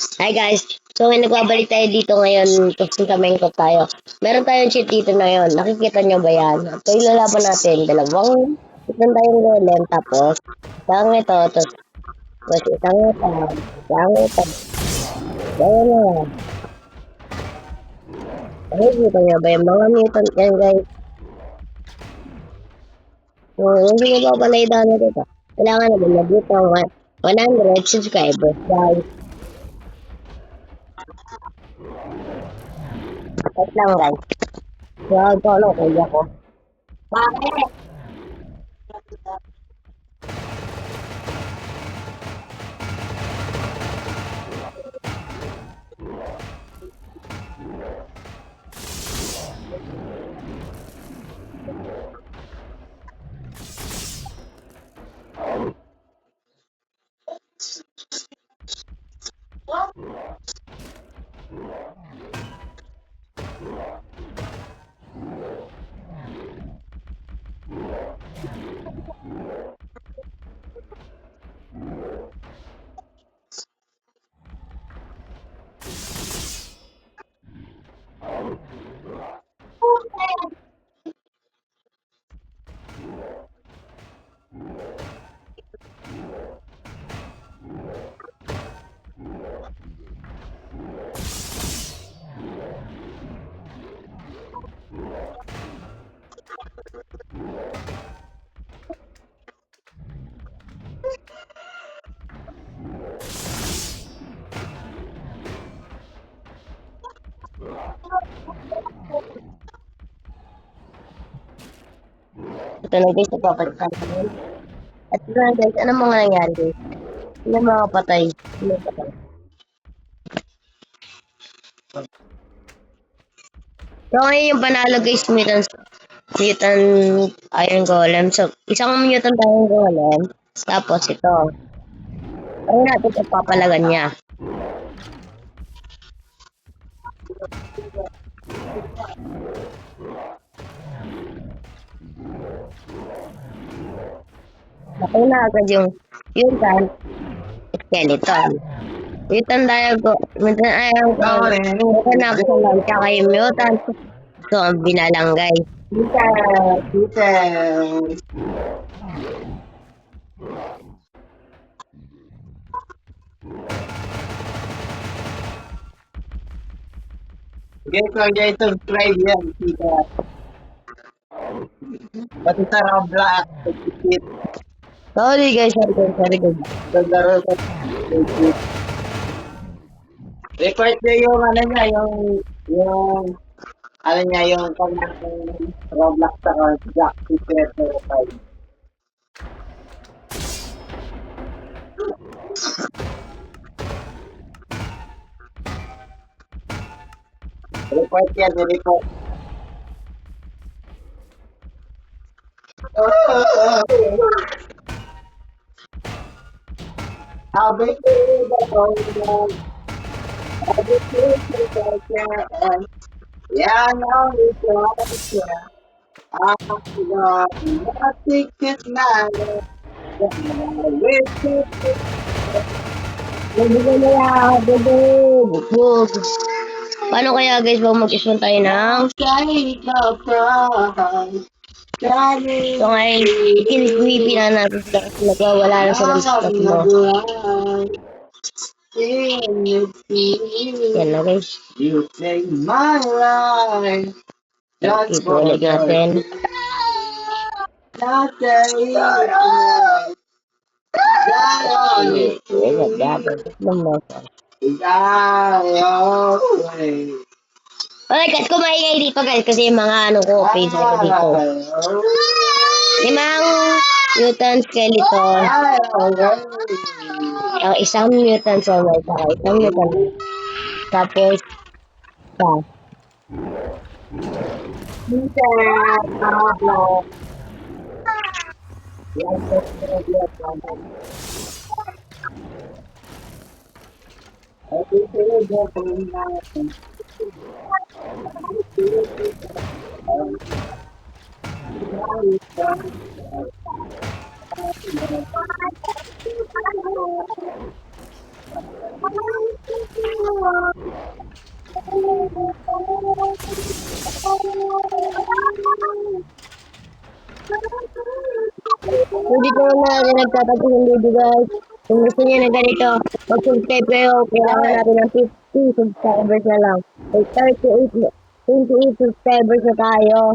Hi guys! So ngayon nagbabalik tayo dito ngayon kasi kamengkot tayo. Meron tayong cheat dito na yun. Nakikita nyo ba yan? Ito yung lalaban natin. Isang tayong golem tapos isang ito, tapos isang ito, isang ito. Gaya na. Nakikita nyo ba yung mga mutant yan guys? So hindi ko pa pala idano dito. Kailangan na mag-dito ang 100 subscribers guys. Wait lang guys. Huwag ko ano kaya ko. Bakit? Ito na guys, nagpapalitan namin. At ito na guys, ano mga nangyari guys? Sila mga patay. Sila patay. So ngayon yung panalo guys, mutant iron golem. So isang mutant iron golem. Tapos ito. Ayun natin ito papalagan niya. Nakay na agad yung mutant skeleton. Mutant iron golem. Mutant na ako lang. Tsaka yung mutant. So ang binalanggay. Guys, huwag niya i-subscribe yan. Pati sa Roblox. Sorry guys, sorry guys. Naglaro sa record niya yung ano niya, ano niya, yung kanyang Roblox sa Jack Secret 05. Report yan, report. Sabi ko ba ko yan ang ito siya. Ako na matikit na Bubog. Paano kaya guys, baka mag-ispan tayo ng... So ngayon, ikinigwipi na natin sila kasi nagwawala na sila sa tatlo. Yan na guys. You take my life. That's Ipulig natin. Okay guys, kumaingay dito guys kasi yung mga ano ko, page ko dito. Limang mutant skeleton. Ang isang mutant zombie, saka isang mutant. Tapos, So, dito na natin nagtatapos ng video guys. Kung gusto niyo na ganito, mag-subscribe kayo. Kailangan natin ng 50 subscribers na lang. So, 28 subscribers na tayo.